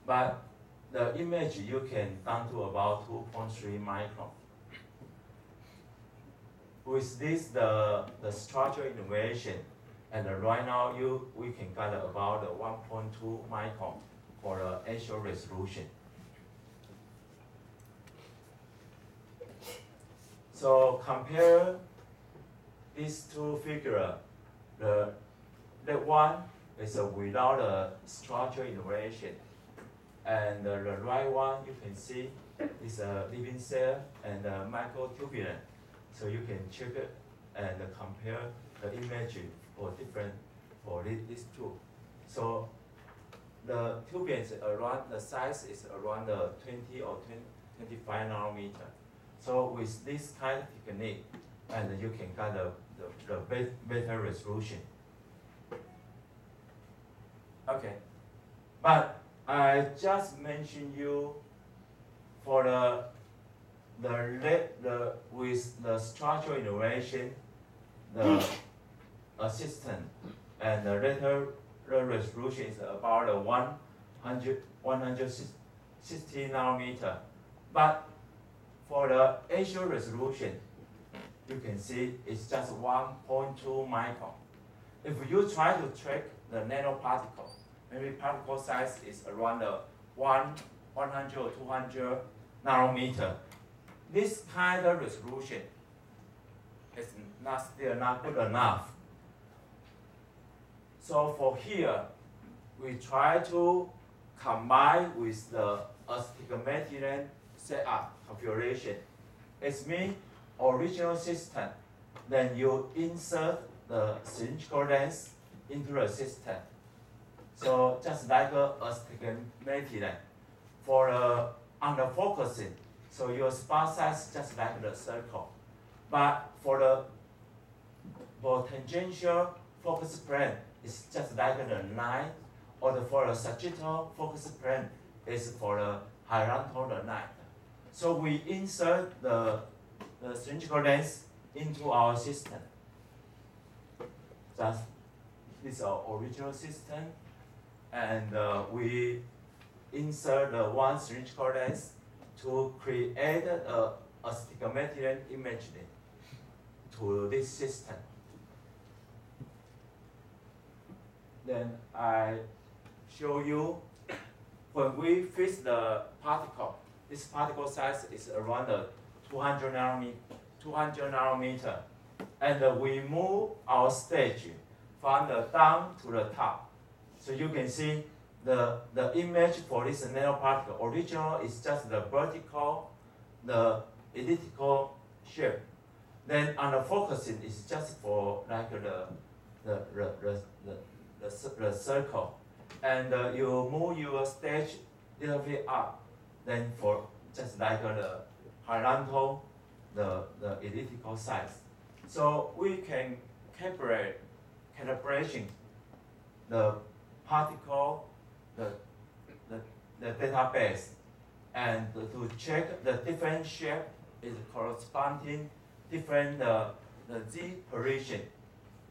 but the image you can down to about 2.3 micron. With this, the structural innovation, and right now we can get about 1.2 micron for the actual resolution. So compare these two figures. The left one is without a structural innovation, and the right one you can see is a living cell and a microtubule. So you can check it and compare the image for these two. So the tubules around the size is around 20 or 25 nanometer. So with this kind of technique, and you can get the better resolution. Okay, but I just mentioned you for with the structural innovation, the assistant, and the later resolution is about 160 nanometer. But for the actual resolution, you can see it's just 1.2 micron. If you try to track the nanoparticle, maybe particle size is around 100 or 200 nanometer. This kind of resolution is still not good enough. So for here, we try to combine with the astigmatism setup configuration. It means original system, then you insert the cylindrical lens into the system. So just like astigmatism for under focusing, so your spot size just like the circle. But for tangential focus plane, it's just like the line, or for the sagittal focus plane is for the horizontal line. So we insert the cylindrical lens into our system. This is our original system, and we insert the one cylindrical lens to create a astigmatism image to this system. Then I show you when we fix the particle. This particle size is around 200 nanometer, and we move our stage from the down to the top. So you can see the image for this nanoparticle. Original is just the vertical, the elliptical shape. Then on the focusing is just for like the circle, and you move your stage a little bit up, then for just like the horizontal, the elliptical size. So we can calibration the particle, the database, and to check the different shape is corresponding different the Z position.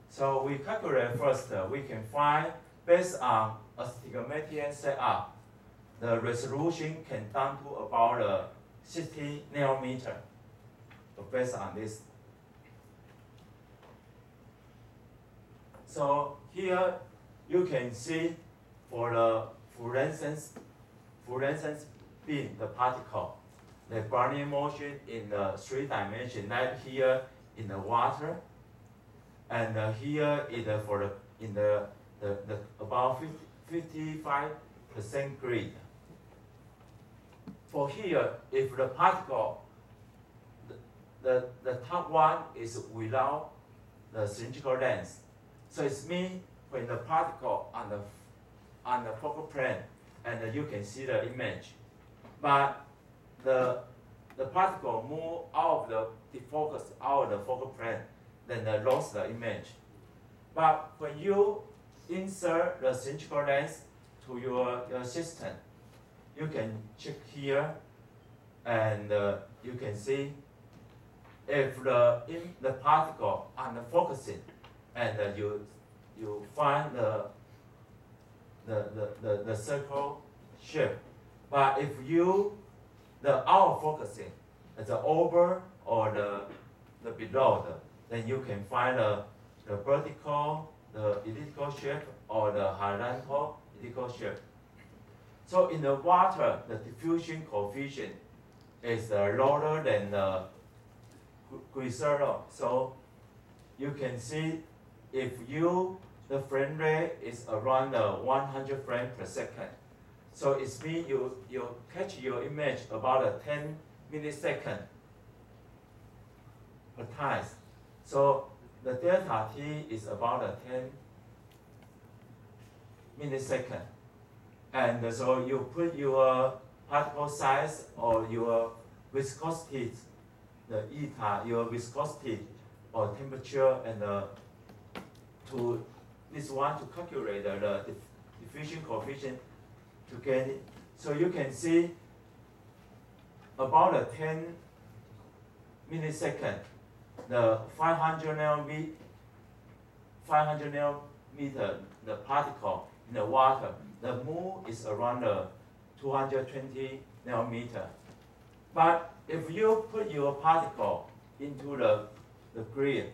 So we calculate first, we can find based on astigmatism setup, the resolution can down to about 60 nanometer. So based on this. So here you can see for the fluorescence beam, the particle, the Brownian motion in the 3 dimensions, like here in the water, and here is for the about 55% grid. For here, if the particle, the top one is without the cylindrical lens, so it means when the particle on the focal plane, and you can see the image, but the particle move out of the defocus out of the focal plane, then they lost the image. But when you insert the cylindrical lens to your system, you can check here, and you can see if the particle on the focusing, and you find the circle shape. But if you, the out of focusing, the over or the below, then you can find the vertical, the elliptical shape, or the horizontal elliptical shape. So in the water, the diffusion coefficient is lower than the glycerol. So you can see if the frame rate is around 100 frames per second. So it means you catch your image about 10 milliseconds per time. So the delta T is about 10 milliseconds. And so you put your particle size or your viscosity, the eta, your viscosity or temperature, and to this one to calculate the diffusion coefficient to get it. So you can see about 10 milliseconds, the 500 nanometer, the particle in the water, the move is around 220 nanometer. But if you put your particle into the grid,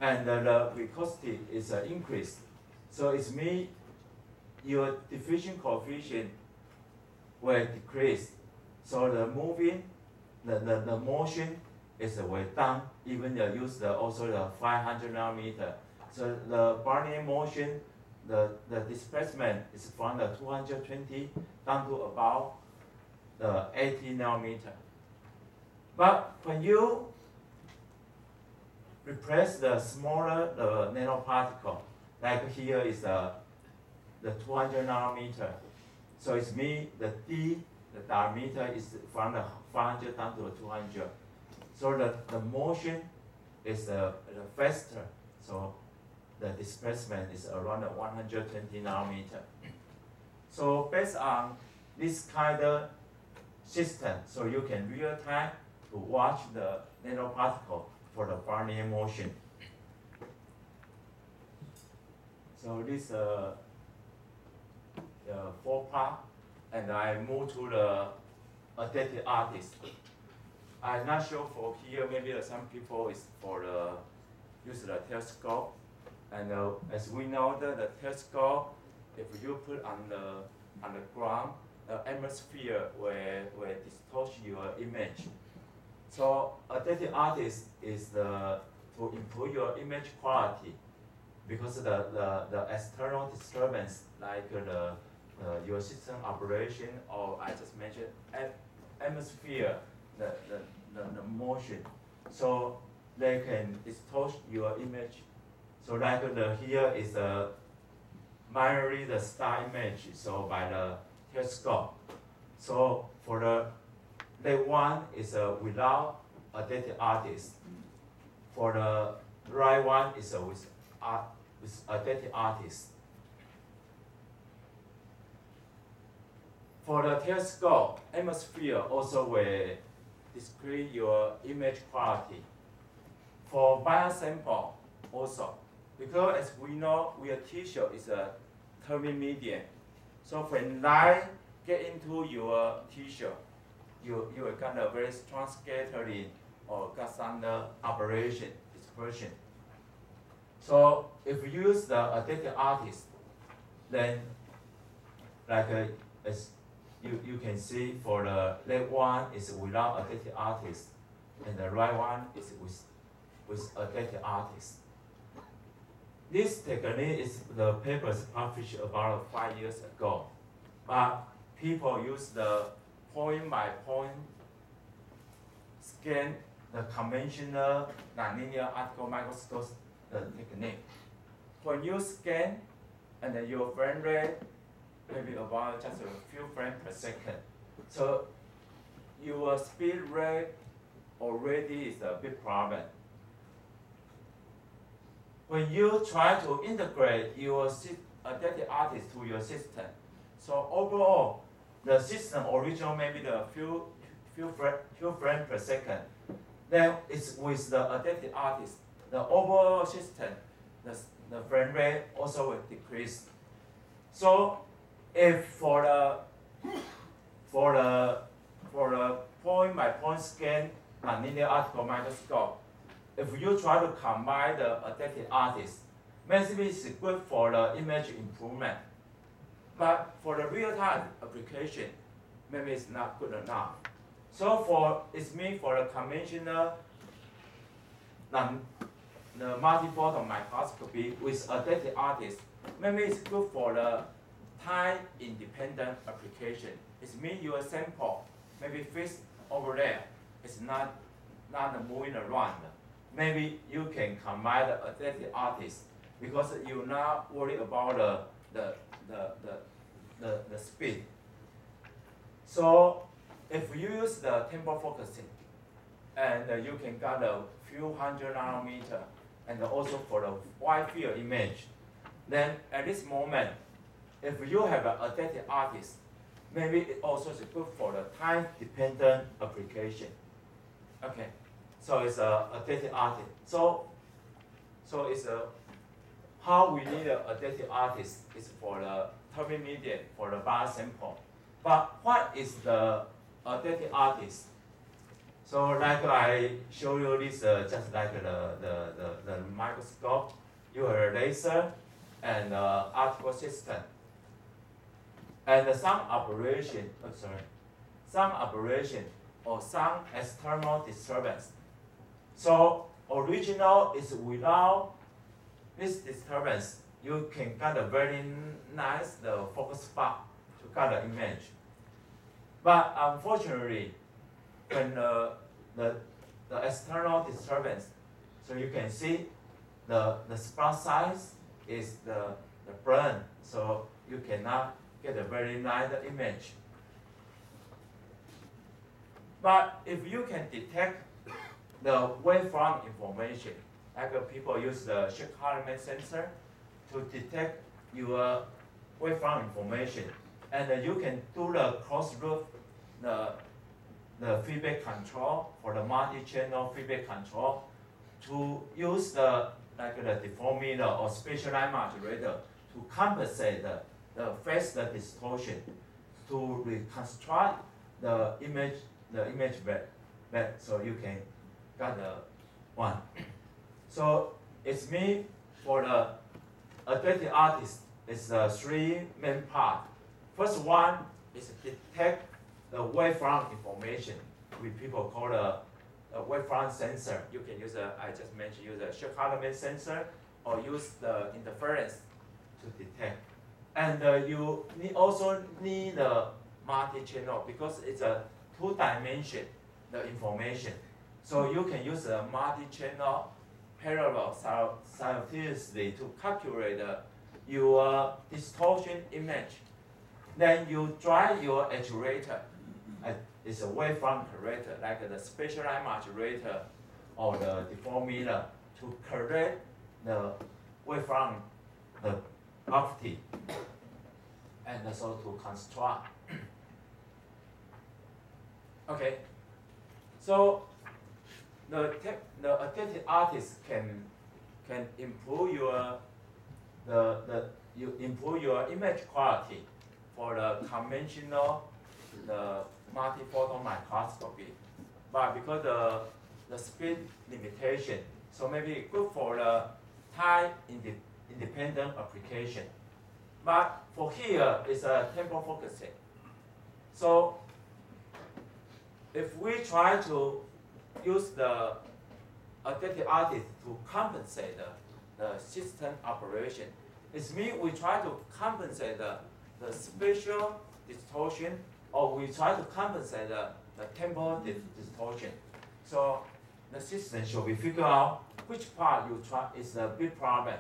and the viscosity is increased, so it means your diffusion coefficient will decrease. So the moving, the motion is way down, even you use also the 500 nanometer. So the Barnier motion, the displacement is from the 220 down to about the 80 nanometer. But when you replace the smaller nanoparticle, like here is the 200 nanometer. So it means the D, the diameter is from the 500 down to 200. So the motion is faster. So the displacement is around 120 nanometer. So based on this kind of system, so you can real time to watch the nanoparticle for the Barnier motion. So this 4 part, and I move to the adaptive artist. I'm not sure for here, maybe some people is for use the telescope. And as we know that the telescope, if you put on the ground, the atmosphere will distort your image. So adaptive artist is to improve your image quality, because the external disturbance, like your system operation, or I just mentioned atmosphere, the motion, so they can distort your image. So like here is primarily the star image, so by the telescope. So for the left one is without adaptive artist. For the right one is with adaptive artist. For the telescope, atmosphere also will display your image quality. For biosample also, because as we know, your tissue is a thermal medium. So when light get into your tissue, you will get a very strong scattering or got some aberration, dispersion. So if you use the adaptive artist, then like as you can see, for the left one is without adaptive artist, and the right one is with adaptive artist. This technique is the papers published about 5 years ago, but people use the point by point scan, the conventional nonlinear optical microscope technique. When you scan, and then your frame rate maybe about just a few frames per second, so your speed rate already is a big problem. When you try to integrate your adaptive artist to your system, so overall, the system original maybe the few frames per second. Then it's with the adaptive artist, the overall system, the frame rate also will decrease. So if for the point scan nonlinear optical microscope, if you try to combine the adaptive artist, maybe it's good for the image improvement. But for the real-time application, maybe it's not good enough. So it's mean for the conventional the multiphoton microscopy with adaptive artist, maybe it's good for the time-independent application. It means your sample maybe fixed over there. It's not moving around. Maybe you can combine the adaptive artist because you're not worried about the speed. So if you use the temporal focusing, and you can get a few hundred nanometer, and also for the wide field image, then at this moment, if you have an adaptive artist, maybe it also is good for the time-dependent application. Okay, so it's a adaptive artist. So it's how we need an adaptive artist is for the intermediate for the bar sample. But what is the adaptive artist? So like I show you this, just like the microscope, you have a laser and optical system. And some operation or some external disturbance. So original is without this disturbance, you can get a very nice focus spot to get the image. But unfortunately, when the external disturbance, so you can see the spot size is the burn, so you cannot get a very nice image. But if you can detect the wavefront information, like people use the Shean-Jen sensor to detect your wavefront information, and you can do the cross-loop, the feedback control for the multi-channel feedback control to use the deformer or spatial line modulator to compensate the phase distortion to reconstruct the image back so you can get the one. So it's me for the adaptive artist. It's the three main parts. First one is detect the wavefront information. People call the wavefront sensor. You can use I just mentioned use a Shean-Jen sensor or use the interference to detect. And you also need the multi-channel because it's a two-dimension the information. So you can use a multi-channel parallel simultaneously to calculate your distortion image. Then you drive your actuator. It's a wavefront corrector, like the spatial line modulator or the deformer to correct the wavefront, the property, and also to construct. Okay, so the adaptive artist can improve your image quality for the conventional multiphoton microscopy, but because the speed limitation, so maybe good for the time independent application. But for here is a temporal focusing. So if we try to use the adaptive artist to compensate the system operation, it means we try to compensate the spatial distortion, or we try to compensate the temporal distortion. So the system should be figure out which part you try is a big problem.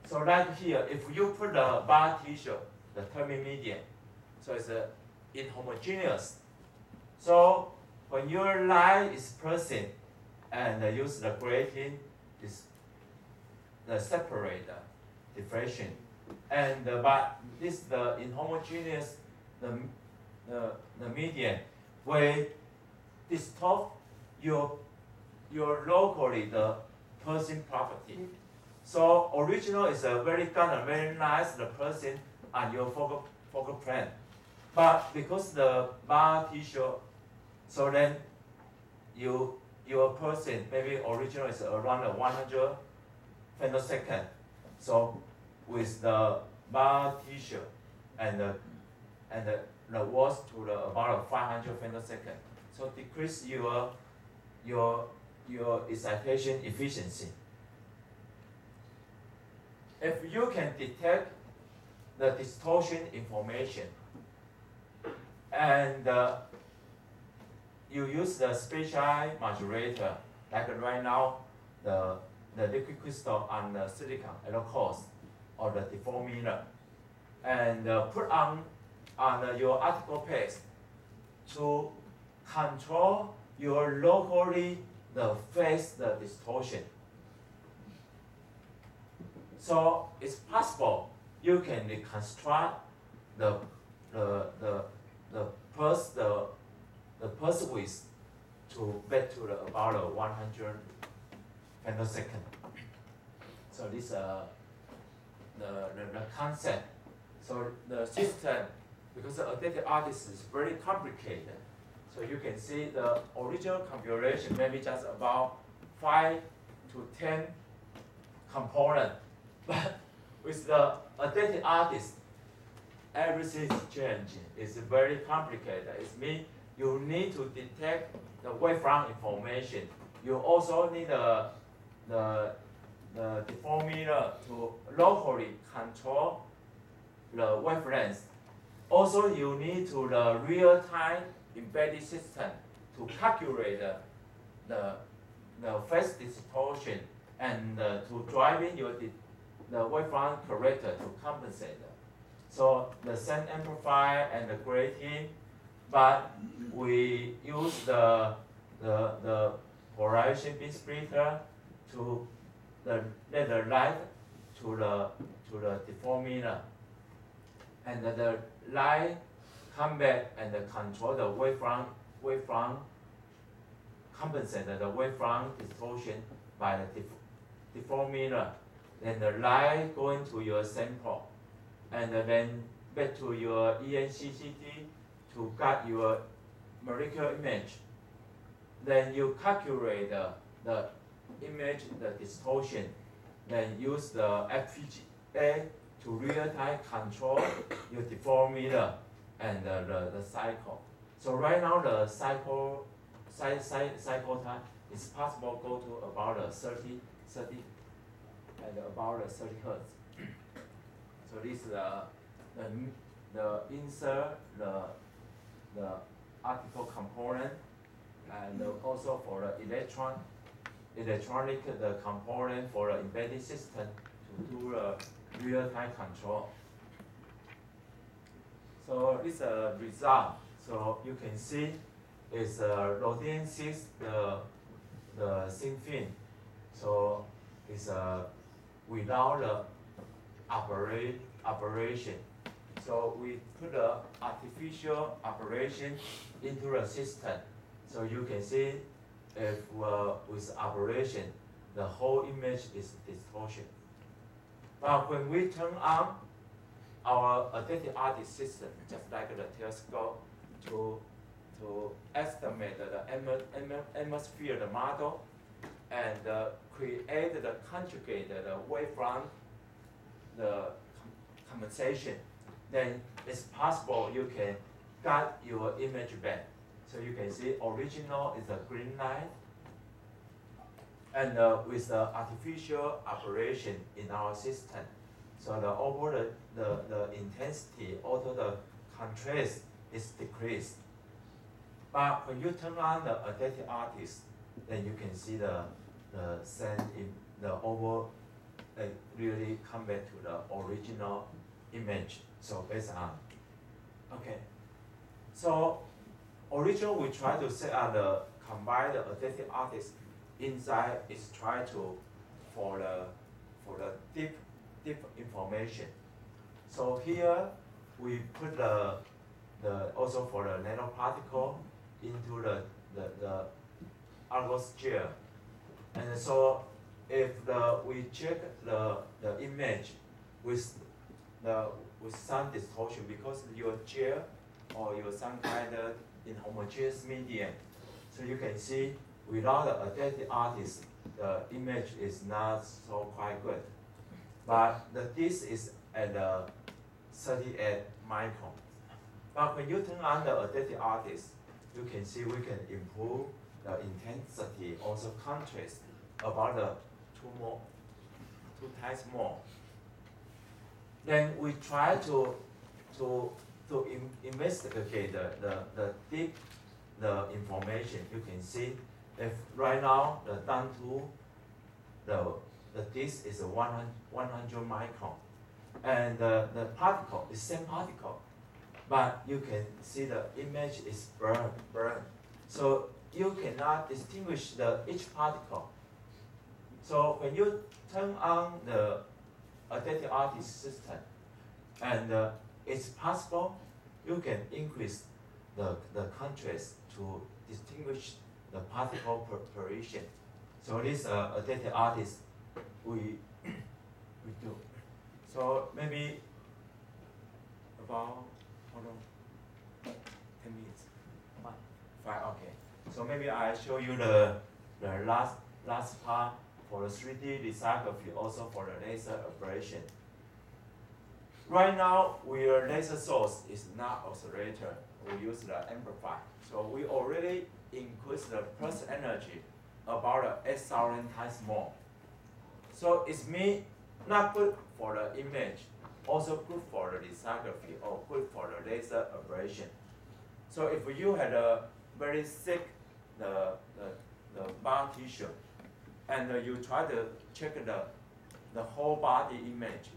So like here, if you put the bar tissue, the termimedian, so it's inhomogeneous. So when your line is pressing and use the grating, is the separate diffraction, and but this the inhomogeneous the median will distort your locally the person property. So original is a very nice the person on your focal plane, but because the bar tissue, so then your person maybe original is around 100 femtosecond. So with the bar tissue and the walls to the about 500 femtosecond. So decrease your excitation efficiency. If you can detect the distortion information and you use the spatial modulator, like right now, the liquid crystal on the silicon LeCosPA or the deformer, and put on your article paste to control your locally the phase the distortion. So it's possible you can reconstruct the pulse width to back to about 100 femtosecond. So this the concept. So the system, because the adaptive artist is very complicated. So you can see the original configuration maybe just about 5 to 10 components. But with the adaptive artist, everything is changing. It's very complicated. It means you need to detect the wavefront information. You also need the deformer to locally control the wavelength. Also, you need to the real-time embedded system to calculate the phase distortion and to drive in the wavefront corrector to compensate. So the same amplifier and the grating, but we use the polarization beam splitter to let the light to the deformer, and the light come back and control the wavefront compensate the wavefront distortion by the deformer. Then the light going to your sample, and then back to your ENCCT to get your molecular image. Then you calculate the image, the distortion, then use the FPGA to real-time control your deformer and the cycle. So right now the cycle time is possible go to about 30 and about 30 hertz. So this is the insert, the optical component, and also for the electronic the component for the embedded system to do real-time control. So this is a result. So you can see it's Rodian 6 the thin film. So it's without the operation. So we put the artificial operation into the system. So you can see if with operation, the whole image is distortion. But when we turn on our adaptive artist system, just like the telescope, to estimate the atmosphere, the model, and create the conjugate the wavefront, the compensation, then it's possible you can get your image back. So you can see original is the green light, and with the artificial operation in our system, so the overall the intensity, also the contrast is decreased. But when you turn on the adaptive artist, then you can see the same in the overall really come back to the original image. So based on, okay. So original we try to set up the combine the adaptive artist inside is try to for the deep information. So here we put the also for the nanoparticle into the Argos gel, and so if we check the image with some distortion because your gel or your some kind of inhomogeneous medium, So you can see without the adaptive artist, the image is not so quite good. But this is at the 38 micron. But when you turn on the adaptive artist, you can see we can improve the intensity, also contrast about the two times more. Then we try to investigate the deep the information. You can see if right now the down to the disk is 100 micron, and the particle is same particle, but you can see the image is burned. So you cannot distinguish each particle. So when you turn on the adaptive artist system, and it's possible you can increase the contrast to distinguish the particle preparation. So this adaptive artist we do. So maybe about 10 minutes. Fine, okay. So maybe I show you the last part for the 3D lithography, also for the laser ablation. Right now, our laser source is not oscillator. We use the amplifier. So we already increase the pulse energy about 8,000 times more. So it's not good for the image, also good for the lithography or good for the laser ablation. So if you had a very thick the bar tissue, and you try to check the whole body image.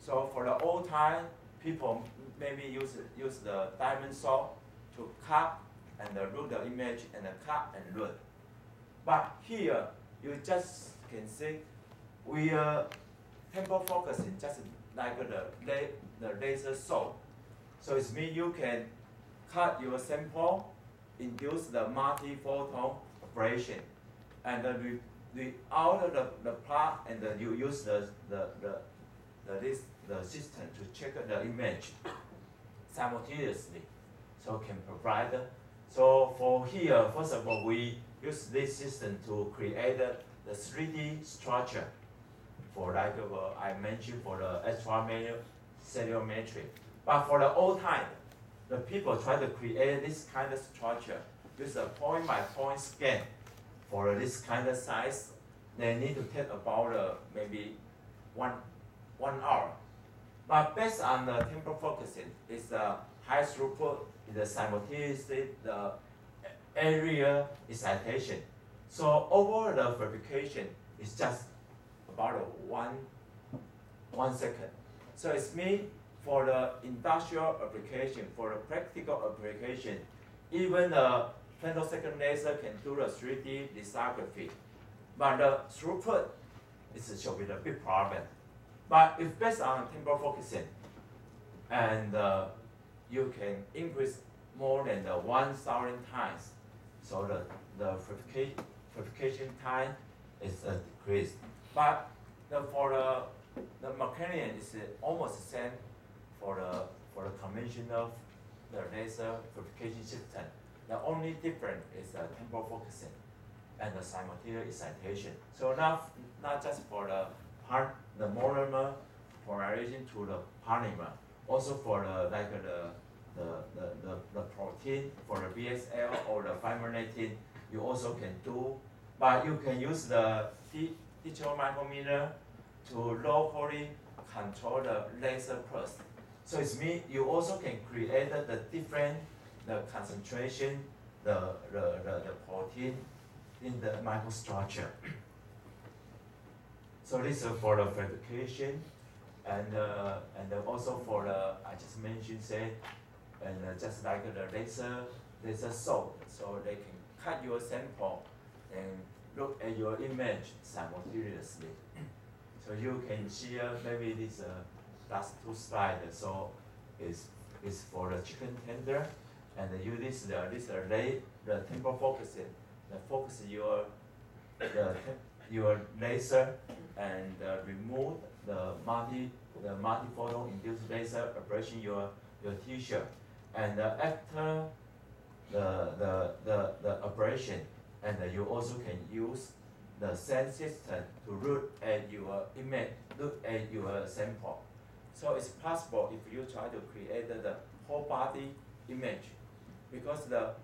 So for the old time, people maybe use the diamond saw to cut and look the image and cut and look. But here, you just can see we temporal focusing just like the laser saw. So it means you can cut your sample, induce the multiphoton operation, and out the plot, and you use the system to check the image simultaneously, so can provide. So for here, first of all, we use this system to create the 3D structure for like I mentioned for the extracellular matrix. But for the old time, the people try to create this kind of structure with a point by point scan. For this kind of size, they need to take about maybe one hour. But based on the temporal focusing, it's a high throughput, the simultaneously the area excitation. So overall the verification is just about 1 second. So it's mean for the industrial application, for the practical application, even the femtosecond laser can do the 3D lithography. But the throughput should be the big problem. But if based on temporal focusing, and you can increase more than 1,000 times, so the verification time is decreased. But for the mechanical is almost the same for the conventional laser verification system. The only difference is the temporal focusing and the simultaneous excitation. So not just for the monomer polarization to the polymer, also for the protein, for the BSL or the fibrinogen, you also can do. But you can use the digital micrometer to locally control the laser pulse. So it means you also can create the different concentration, the protein in the microstructure. So this is for the verification, and also for I just mentioned and just like the laser saw, so they can cut your sample and look at your image simultaneously. So you can see maybe this last two slides. So is for the chicken tender, and you use the temporal focusing, focus your laser and remove the multiphoton induced laser ablation your tissue, and after the ablation. operation, and you also can use the same system to look at your image, look at your sample. So it's possible if you try to create the whole body image, because the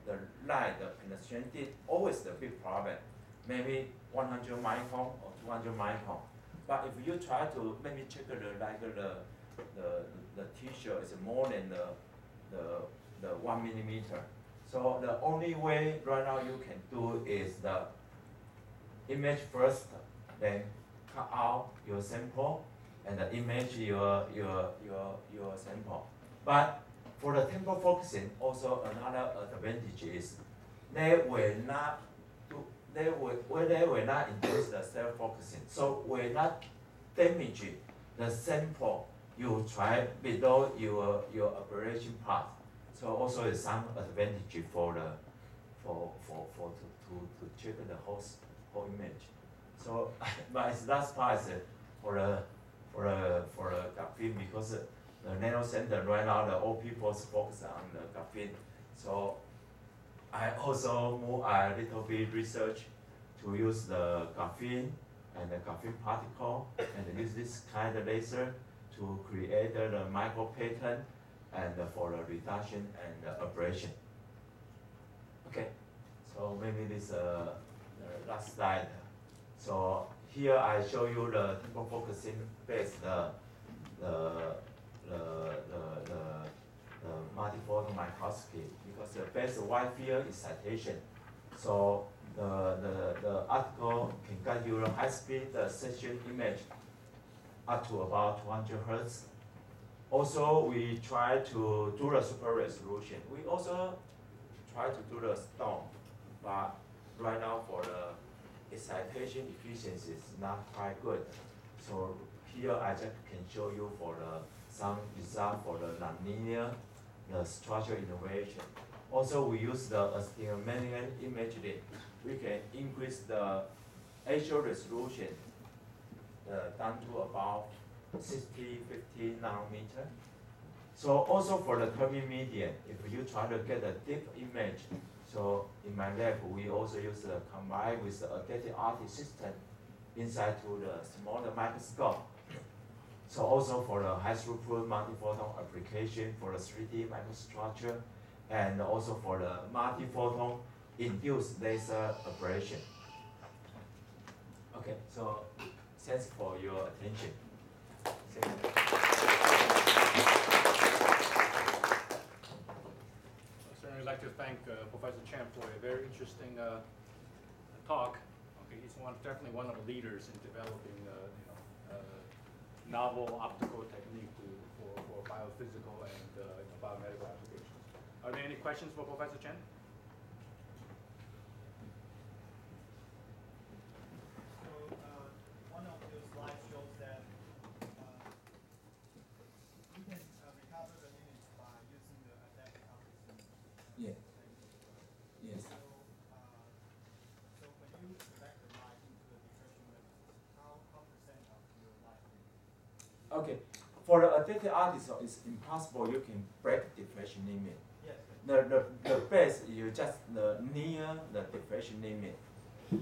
light, the penetration always the big problem, maybe 100 micron or 200 micron. But if you try to maybe check the tissue is more than the 1 millimeter. So the only way right now you can do is the image first, then cut out your sample, and the image your sample. But for the temporal focusing, also another advantage is they will not induce the self-focusing, so will not damage the sample you try below your operation part. So also is some advantage for to check the whole image. So but its last part is for the graphene, because the nano center right now all people focus on the graphene. So I also move a little bit research to use the graphene and the graphene particle, and use this kind of laser to create the micro pattern and for the reduction and the abrasion. Okay, so maybe this the last slide. So here I show you the temporal focusing based the multiphoton microscopy, because the best wide field excitation. So the article can get you a high-speed section image up to about 200 Hertz. Also, we try to do the super resolution. We also try to do the stone, but right now for the excitation efficiency is not quite good. So here I just can show you for some result for the nonlinear, the structural innovation. Also, we use the astigmatic imaging. We can increase the actual resolution down to about 50 nanometer. So also for the Kirby median, if you try to get a deep image, so in my lab we also use combined with the adaptive optics system inside to the smaller microscope. So also for the high throughput multiphoton application for the 3D microstructure, and also for the multiphoton induced laser operation. Okay, so thanks for your attention. I'd like to thank Professor Chen for a very interesting talk. Okay, he's definitely one of the leaders in developing novel optical technique for biophysical and biomedical applications. Are there any questions for Professor Chen? So one of your slides shows that you can recover the image by using the adaptive optics. Yeah. Yes. So when you direct the light into the diffraction levels, how percent of your light? Okay. For the adaptive optics, it's impossible you can break diffraction limit. Yes. The best you just near the diffraction limit.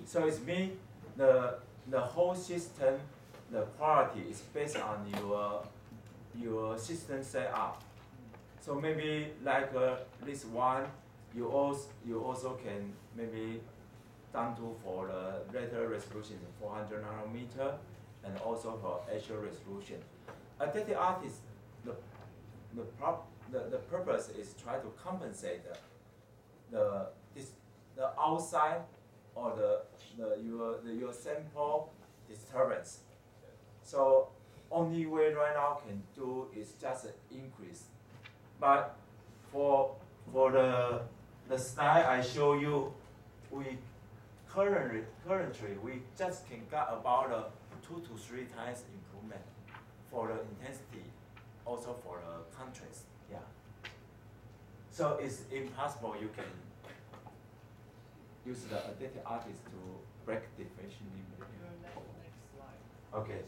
So it means the whole system, the quality is based on your system setup. So maybe like this one, you also can maybe down to for the later resolution 400 nanometer, and also for actual resolution. Adaptive optics, the purpose is try to compensate the outside or your sample disturbance. So only way right now can do is just increase. But for the slide I show you, we currently we just can get about 2 to 3 times improvement for the intensity, also for the contrast. Yeah. So it's impossible you can use the adaptive optics to break diffraction limit. Your next slide. Okay.